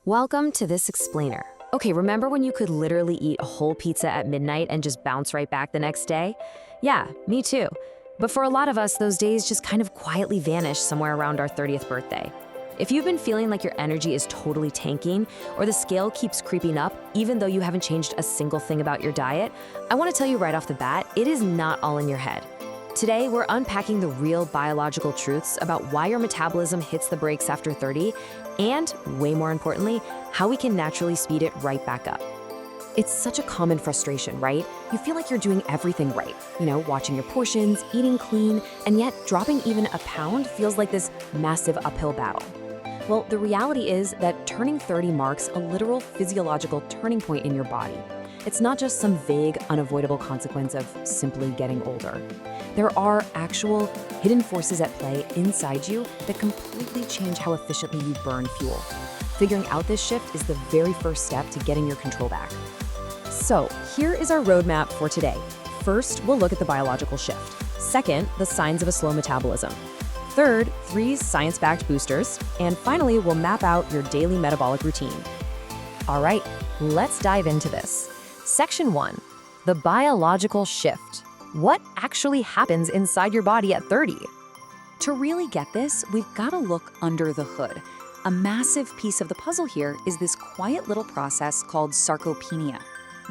Welcome to this explainer. Okay, remember when you could literally eat a whole pizza at midnight and just bounce right back the next day? Yeah, me too. But for a lot of us, those days just kind of quietly vanish somewhere around our 30th birthday. If you've been feeling like your energy is totally tanking or the scale keeps creeping up even though you haven't changed a single thing about your diet, I want to tell you right off the bat, it is not all in your head. Today, we're unpacking the real biological truths about why your metabolism hits the brakes after 30, and, way more importantly, how we can naturally speed it right back up. It's such a common frustration, right? You feel like you're doing everything right. Watching your portions, eating clean, and yet dropping even a pound feels like this massive uphill battle. Well, the reality is that turning 30 marks a literal physiological turning point in your body. It's not just some vague, unavoidable consequence of simply getting older. There are actual hidden forces at play inside you that completely change how efficiently you burn fuel. Figuring out this shift is the very first step to getting your control back. So, here is our roadmap for today. First, we'll look at the biological shift. Second, the signs of a slow metabolism. Third, 3 science-backed boosters. And finally, we'll map out your daily metabolic routine. All right, let's dive into this. Section 1, the biological shift. What actually happens inside your body at 30? To really get this, we've got to look under the hood. A massive piece of the puzzle here is this quiet little process called sarcopenia.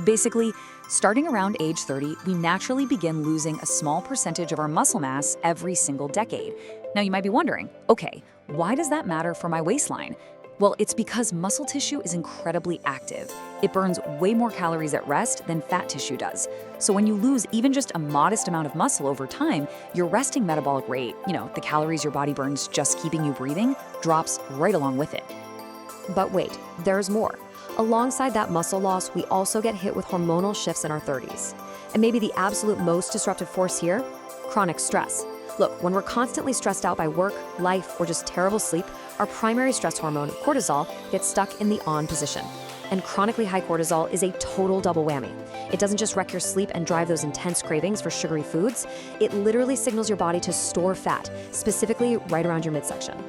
Basically, starting around age 30, we naturally begin losing a small percentage of our muscle mass every single decade. Now you might be wondering, okay, why does that matter for my waistline? Well, it's because muscle tissue is incredibly active. It burns way more calories at rest than fat tissue does. So when you lose even just a modest amount of muscle over time, your resting metabolic rate, the calories your body burns just keeping you breathing, drops right along with it. But wait, there's more. Alongside that muscle loss, we also get hit with hormonal shifts in our 30s. And maybe the absolute most disruptive force here? Chronic stress. Look, when we're constantly stressed out by work, life, or just terrible sleep, our primary stress hormone, cortisol, gets stuck in the on position. And chronically high cortisol is a total double whammy. It doesn't just wreck your sleep and drive those intense cravings for sugary foods, it literally signals your body to store fat, specifically right around your midsection.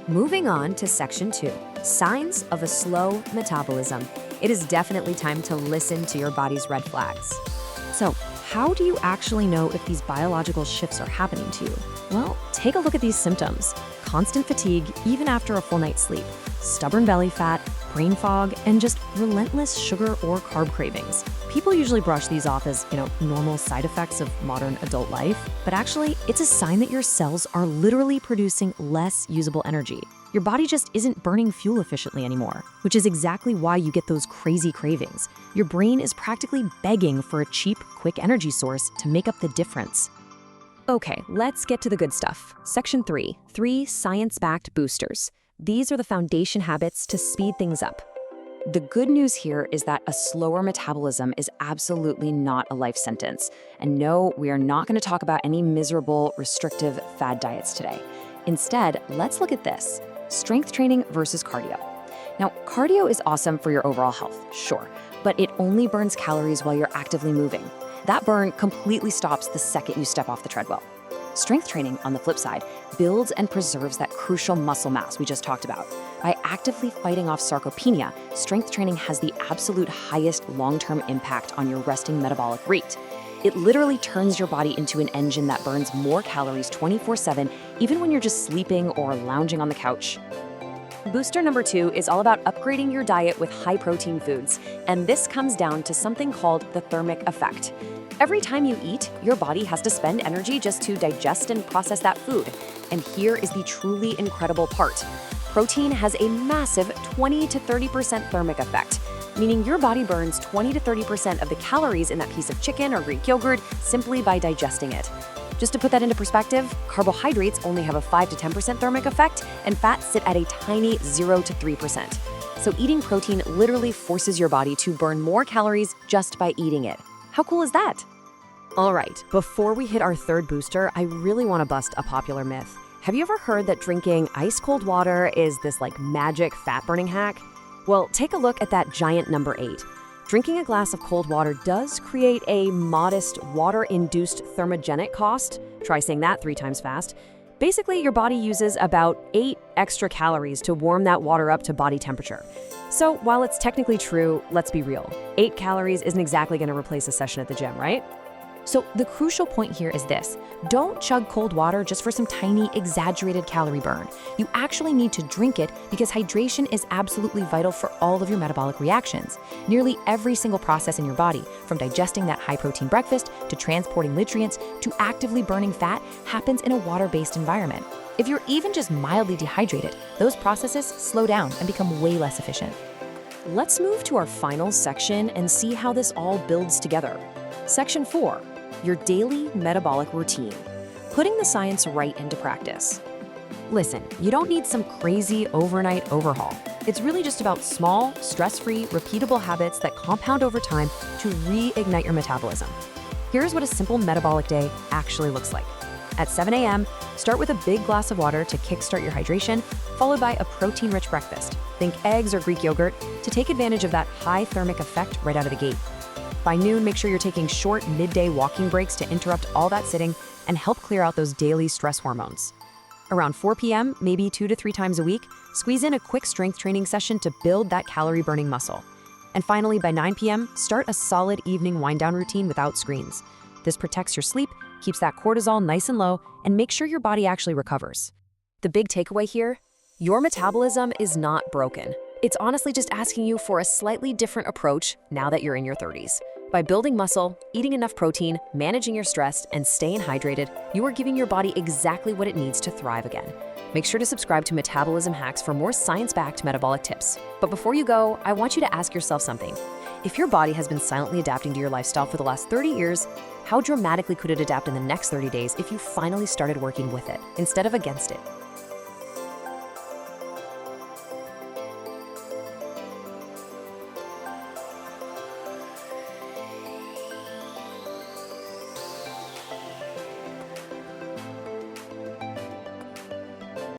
Moving on to section 2, signs of a slow metabolism. It is definitely time to listen to your body's red flags. So, how do you actually know if these biological shifts are happening to you? Well, take a look at these symptoms. Constant fatigue, even after a full night's sleep, stubborn belly fat, brain fog, and just relentless sugar or carb cravings. People usually brush these off as, normal side effects of modern adult life, but actually, it's a sign that your cells are literally producing less usable energy. Your body just isn't burning fuel efficiently anymore, which is exactly why you get those crazy cravings. Your brain is practically begging for a cheap, quick energy source to make up the difference. Okay, let's get to the good stuff. Section 3, 3 science-backed boosters. These are the foundation habits to speed things up. The good news here is that a slower metabolism is absolutely not a life sentence. And no, we are not going to talk about any miserable, restrictive fad diets today. Instead, let's look at this: strength training versus cardio. Now, cardio is awesome for your overall health, sure, but it only burns calories while you're actively moving. That burn completely stops the second you step off the treadmill. Strength training, on the flip side, builds and preserves that crucial muscle mass we just talked about. By actively fighting off sarcopenia, strength training has the absolute highest long-term impact on your resting metabolic rate. It literally turns your body into an engine that burns more calories 24/7, even when you're just sleeping or lounging on the couch. Booster number 2 is all about upgrading your diet with high-protein foods, and this comes down to something called the thermic effect. Every time you eat, your body has to spend energy just to digest and process that food. And here is the truly incredible part. Protein has a massive 20 to 30% thermic effect, meaning your body burns 20 to 30% of the calories in that piece of chicken or Greek yogurt simply by digesting it. Just to put that into perspective, carbohydrates only have a 5 to 10% thermic effect, and fats sit at a tiny 0 to 3%. So eating protein literally forces your body to burn more calories just by eating it. How cool is that? All right, before we hit our third booster, I really want to bust a popular myth. Have you ever heard that drinking ice cold water is this magic fat burning hack? Well, take a look at that giant number 8. Drinking a glass of cold water does create a modest water-induced thermogenic cost, try saying that 3 times fast, Basically, your body uses about 8 extra calories to warm that water up to body temperature. So while it's technically true, let's be real. 8 calories isn't exactly going to replace a session at the gym, right? So the crucial point here is this: don't chug cold water just for some tiny, exaggerated calorie burn. You actually need to drink it because hydration is absolutely vital for all of your metabolic reactions. Nearly every single process in your body, from digesting that high-protein breakfast to transporting nutrients to actively burning fat, happens in a water-based environment. If you're even just mildly dehydrated, those processes slow down and become way less efficient. Let's move to our final section and see how this all builds together. Section 4. Your daily metabolic routine. Putting the science right into practice. Listen, you don't need some crazy overnight overhaul. It's really just about small, stress-free, repeatable habits that compound over time to reignite your metabolism. Here's what a simple metabolic day actually looks like. At 7 a.m., start with a big glass of water to kickstart your hydration, followed by a protein-rich breakfast. Think eggs or Greek yogurt to take advantage of that high thermic effect right out of the gate. By noon, make sure you're taking short midday walking breaks to interrupt all that sitting and help clear out those daily stress hormones. Around 4 p.m., maybe 2 to 3 times a week, squeeze in a quick strength training session to build that calorie-burning muscle. And finally, by 9 p.m., start a solid evening wind-down routine without screens. This protects your sleep, keeps that cortisol nice and low, and makes sure your body actually recovers. The big takeaway here: your metabolism is not broken. It's honestly just asking you for a slightly different approach now that you're in your 30s. By building muscle, eating enough protein, managing your stress, and staying hydrated, you are giving your body exactly what it needs to thrive again. Make sure to subscribe to Metabolism Hacks for more science-backed metabolic tips. But before you go, I want you to ask yourself something. If your body has been silently adapting to your lifestyle for the last 30 years, how dramatically could it adapt in the next 30 days if you finally started working with it instead of against it?